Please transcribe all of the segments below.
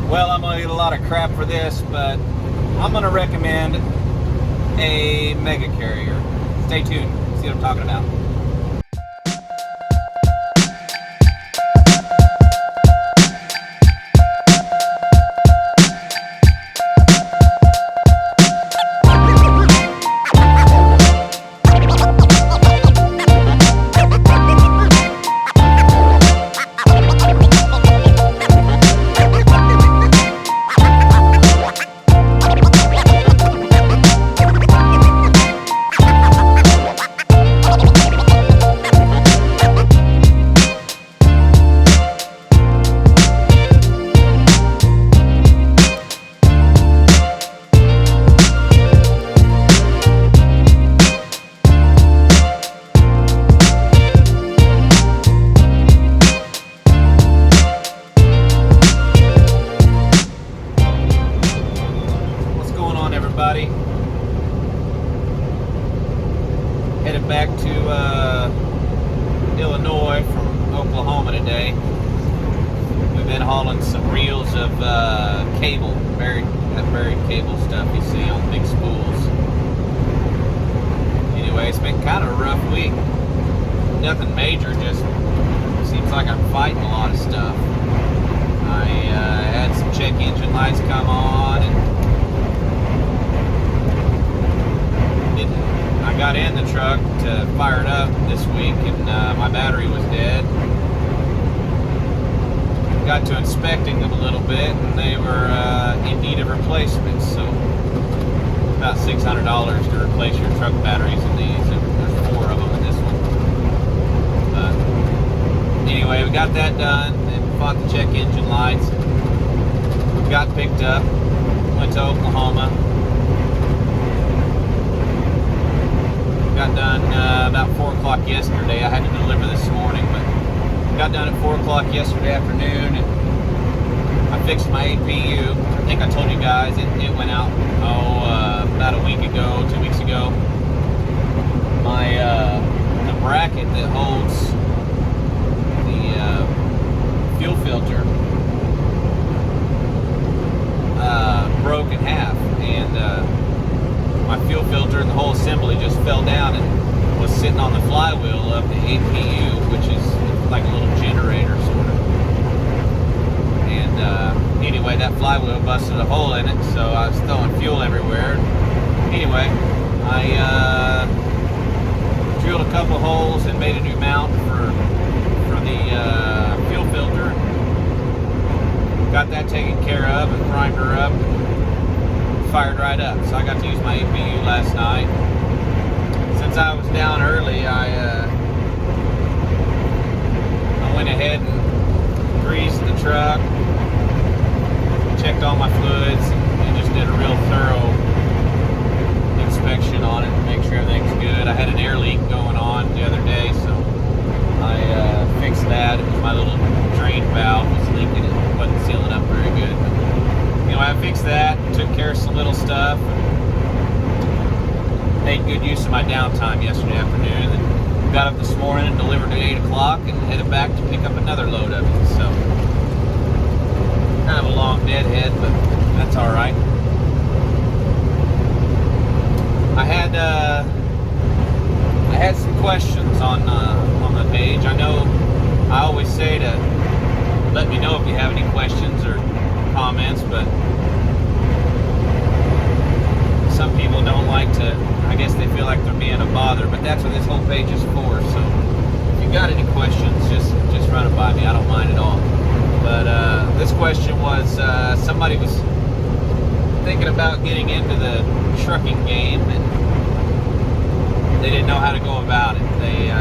Well, I'm gonna get a lot of crap for this, but I'm gonna recommend a mega carrier. Stay tuned, see what I'm talking about. Everybody, headed back to Illinois from Oklahoma today. We've been hauling some reels of cable, buried cable stuff you see on big spools. Anyway, it's been kind of a rough week. Nothing major, just seems like I'm fighting a lot of stuff. I had some check engine lights come on, and I got in the truck to fire it up this week, and my battery was dead. Got to inspecting them a little bit, and they were in need of replacement. So about $600 to replace your truck batteries in these. There's 4 of them in this one. But anyway, we got that done and bought the check engine lights. Got picked up, went to Oklahoma. Got done about 4 o'clock yesterday. I had to deliver this morning, but got done at 4 o'clock yesterday afternoon, and I fixed my APU. I think I told you guys it went out about a week ago, 2 weeks ago. My the bracket that holds the fuel filter broke in half, and my fuel filter and the whole assembly just fell down and was sitting on the flywheel of the APU, which is like a little generator sort of. And anyway, that flywheel busted a hole in it, so I was throwing fuel everywhere. Anyway, I drilled a couple holes and made a new mount for the fuel filter. Got that taken care of and primed her up. Fired right up, so I got to use my APU last night. Since I was down early, I went ahead and greased the truck, checked all my fluids, and just did a real thorough inspection on it to make sure everything's good. I had an air leak going on the other day, so I fixed that. It was my little drain valve was leaking, it wasn't sealing up very good. Anyway, I fixed that, took care of some little stuff, and made good use of my downtime yesterday afternoon. And got up this morning and delivered at 8 o'clock and headed back to pick up another load of it. So, kind of a long deadhead, but that's all right. I had some questions on the page. I know I always say to let me know if you have any questions or comments, but some people don't like to, I guess they feel like they're being a bother, but that's what this whole page is for. So if you got any questions, just run it by me. I don't mind at all. But this question was, somebody was thinking about getting into the trucking game, and they didn't know how to go about it. They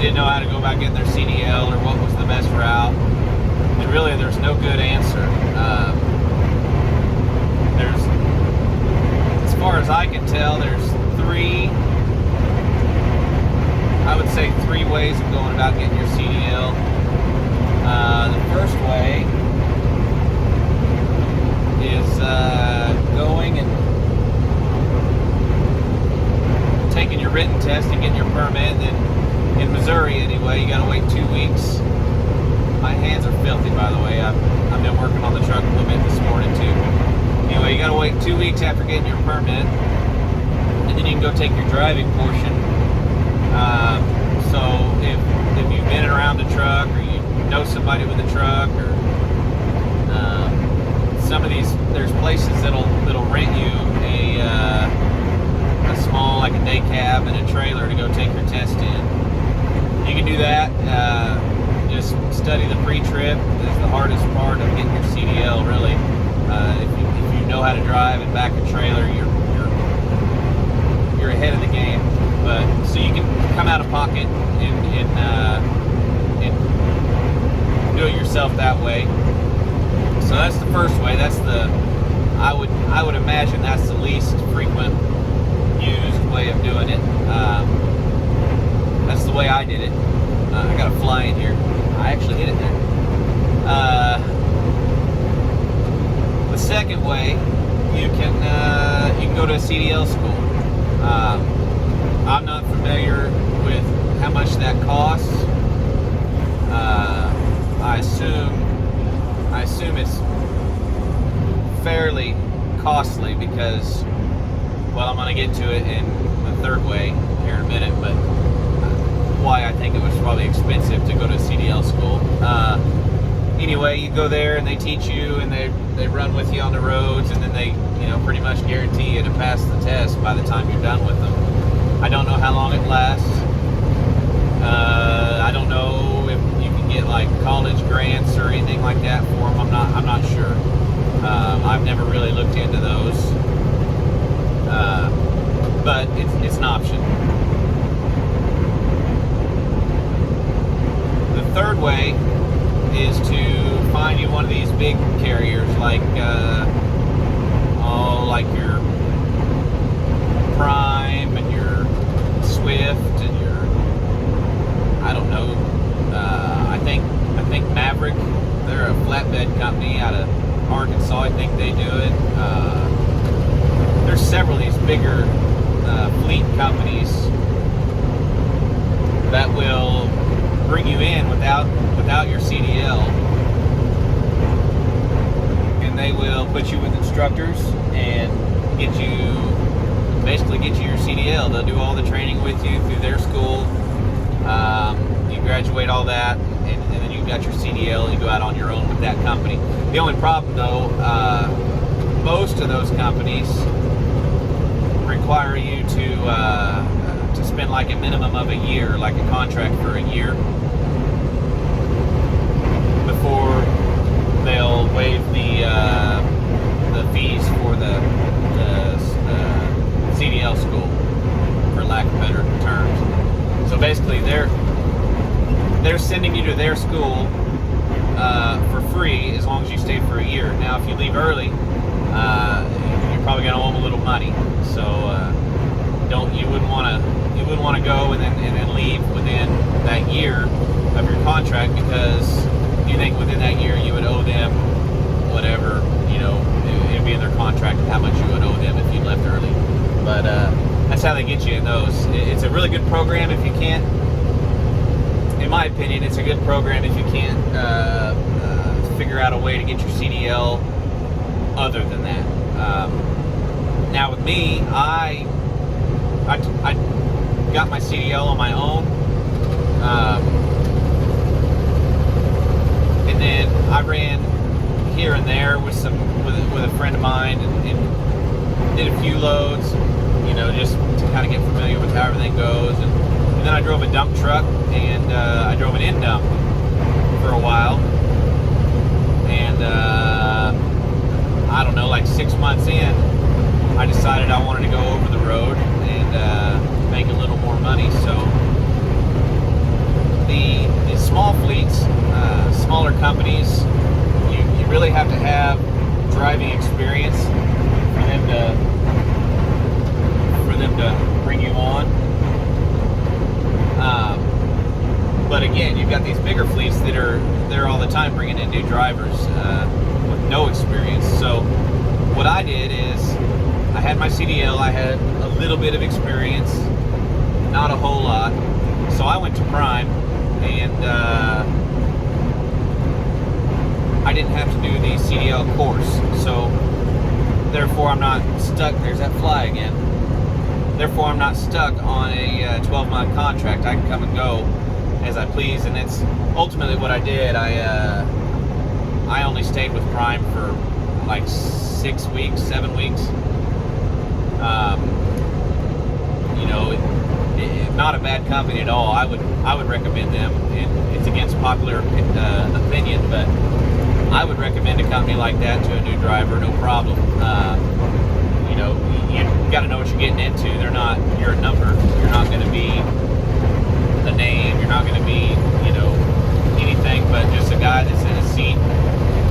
didn't know how to go about getting their CDL or what was the best route. And really, there's no good answer. As far as I can tell, there's three ways of going about getting your CDL. The first way is going and taking your written test and getting your permit. Then in Missouri anyway, you gotta wait 2 weeks My hands are filthy, by the way. I've been working on the truck a little bit this morning too. Anyway, you gotta wait 2 weeks after getting your permit, and then you can go take your driving portion. So if you've been around the truck, or you know somebody with a truck, or some of these, there's places that'll rent you a small, like a day cab and a trailer to go take your test in. You can do that. Just study the pre-trip is the hardest part of getting your CDL, really. If you know how to drive and back a trailer, you're ahead of the game. But so you can come out of pocket and do it yourself that way. So that's the first way. That's I would imagine that's the least frequent used way of doing it. That's the way I did it. I got a fly in here. I actually hit it there. The second way, you can go to a CDL school. I'm not familiar with how much that costs. I assume it's fairly costly because, well, I'm going to get to it in the third way here in a minute, but why I think it was probably expensive to go to CDL school. Anyway, you go there and they teach you, and they run with you on the roads, and then they pretty much guarantee you to pass the test by the time you're done with them. I don't know how long it lasts. I don't know if you can get like college grants or anything like that for them. I'm not sure. I've never really looked into those, but it's an option. The third way is to find you one of these big carriers, like your Prime and your Swift and your, I don't know, I think Maverick. They're a flatbed company out of Arkansas. I think they do it. There's several of these bigger fleet companies that will bring you in without your CDL, and they will put you with instructors and basically get you your CDL. They'll do all the training with you through their school. You graduate all that, and then you've got your CDL, and you go out on your own with that company. The only problem, though, most of those companies require you to spend like a minimum of a year, like a contract for a year, before they'll waive the fees for the CDL school, for lack of better terms. So basically, they're sending you to their school for free as long as you stay for a year. Now, if you leave early, you're probably going to owe them a little money. So you wouldn't want to go and then leave within that year of your contract, because you think within that year you would owe them whatever, it'd be in their contract of how much you would owe them if you left early. But that's how they get you in those. It's a really good program if you can't. In my opinion, it's a good program if you can't figure out a way to get your CDL other than that. Now with me, I got my CDL on my own, and then I ran here and there with a friend of mine and did a few loads, just to kind of get familiar with how everything goes. And then I drove a dump truck, and I drove an end dump for a while. And I don't know, like 6 months in, I decided I wanted to go over the road and make a little more money. So the small fleets, smaller companies, you really have to have driving experience for them to bring you on. But again, you've got these bigger fleets that are there all the time bringing in new drivers with no experience. So what I did is I had my CDL, I had a little bit of experience, not a whole lot. So I went to Prime, and didn't have to do the CDL course. So therefore I'm not stuck. There's that fly again. Therefore I'm not stuck on a 12-month contract. I can come and go as I please, and that's ultimately what I did. I only stayed with Prime for like 6 weeks, 7 weeks. You know, not a bad company at all. I would recommend them. It's against popular opinion, but I would recommend a company like that to a new driver, no problem. You know, you got to know what you're getting into. You're a number. You're not going to be a name. You're not going to be, you know, anything but just a guy that's in a seat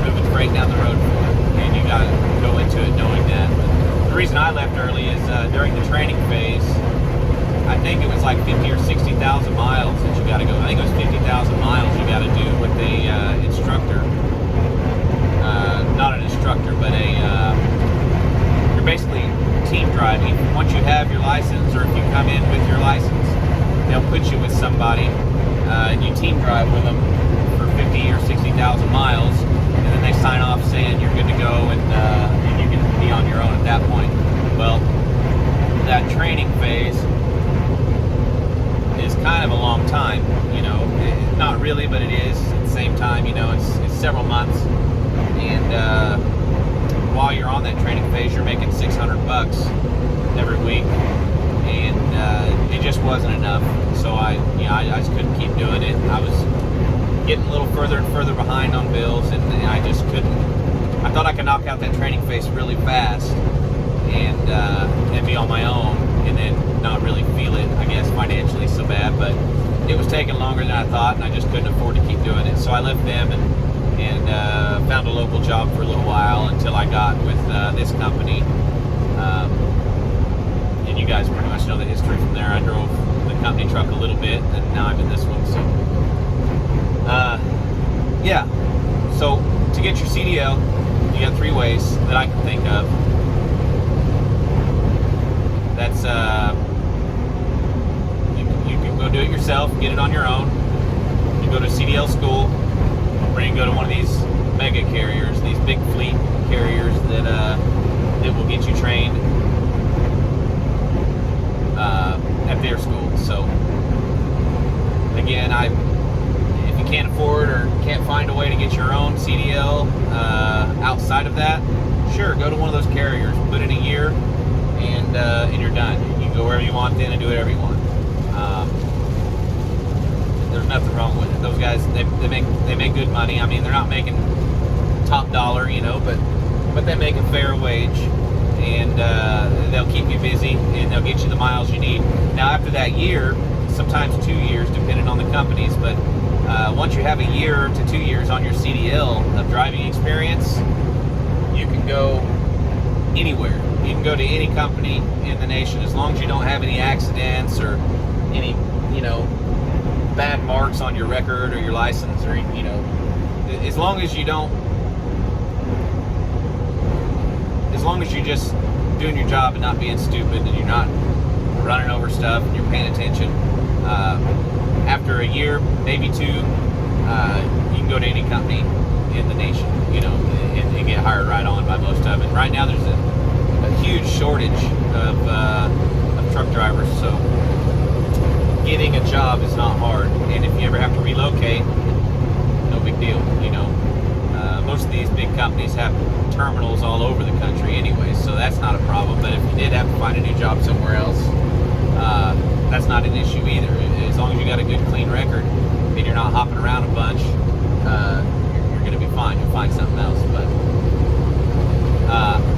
moving freight down the road for it. And you got to go into it knowing that. But the reason I left early is during the training phase, I think it was like 50 or 60,000 miles that you got to go. I think it was 50,000 miles you got to do with a instructor. Not an instructor, but you're basically team driving. Once you have your license, or if you come in with your license, they'll put you with somebody, and you team drive with them for 50 or 60,000 miles, and then they sign off saying you're good to go, and you can be on your own at that point. Well, that training phase is kind of a long time, you know. Not really, but it is at the same time. You know, it's several months, and while you're on that training phase, you're making $600 every week, and it just wasn't enough. So I just couldn't keep doing it. I was getting a little further and further behind on bills, and I just couldn't. I thought I could knock out that training phase really fast and be on my own, and then not really feel it, I guess, financially so bad. But it was taking longer than I thought, and I just couldn't afford to keep doing it. So I left them and found a local job for a little while until I got with this company. And you guys pretty much know the history from there. I drove the company truck a little bit, and now I'm in this one. So, yeah. So to get your CDL, you got 3 ways that I can think of. That's you can go do it yourself, get it on your own. You go to CDL school, or you can go to one of these mega carriers, these big fleet carriers that will get you trained at their school. So again, if you can't afford or can't find a way to get your own CDL outside of that, sure, go to one of those carriers, put in a year, and you're done. You can go wherever you want then and do whatever you want. There's nothing wrong with it. Those guys, they make good money. I mean, they're not making top dollar, you know, but they make a fair wage, and they'll keep you busy, and they'll get you the miles you need. Now, after that year, sometimes 2 years, depending on the companies, but once you have a year to 2 years on your CDL of driving experience, you can go anywhere. You can go to any company in the nation, as long as you don't have any accidents or any, you know, bad marks on your record or your license, or, you know, as long as you don't, as long as you're just doing your job and not being stupid, and you're not running over stuff, and you're paying attention, after a year, maybe 2, you can go to any company in the nation, you know, and get hired right on by most of it. Right now there's a huge shortage of truck drivers, so getting a job is not hard. And if you ever have to relocate, no big deal, you know. Most of these big companies have terminals all over the country anyway, so that's not a problem. But if you did have to find a new job somewhere else, that's not an issue either. As long as you got a good, clean record and you're not hopping around a bunch, you're going to be fine. You'll find something else. But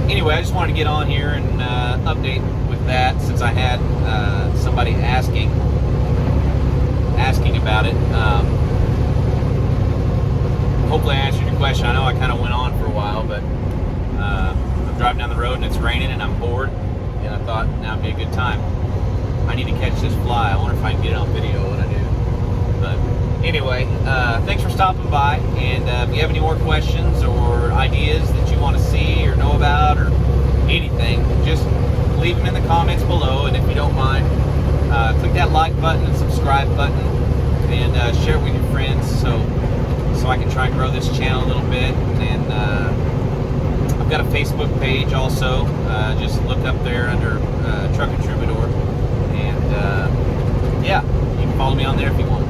anyway, I just wanted to get on here and update with that, since I had somebody asking about it. Hopefully I answered your question. I know I kind of went on for a while, but I'm driving down the road and it's raining and I'm bored, and I thought now would be a good time. I need to catch this fly. I wonder if I can get it on video when I do. But anyway, thanks for stopping by, and if you have any more questions or ideas that you want to see or know about or anything, just leave them in the comments below. And if you don't mind, click that like button and subscribe button, and share it with your friends, so I can try and grow this channel a little bit. And I've got a Facebook page also. Just look up there under Truckin' Troubadour. And yeah, you can follow me on there if you want.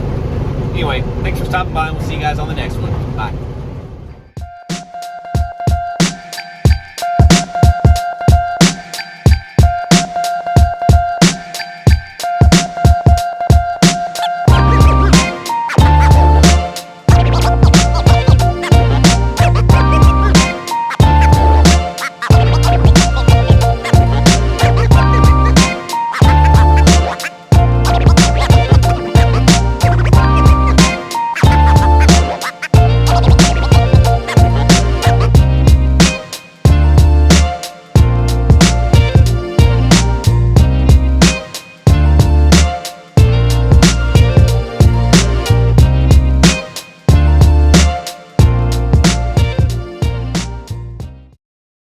Anyway, thanks for stopping by, and we'll see you guys on the next one. Bye.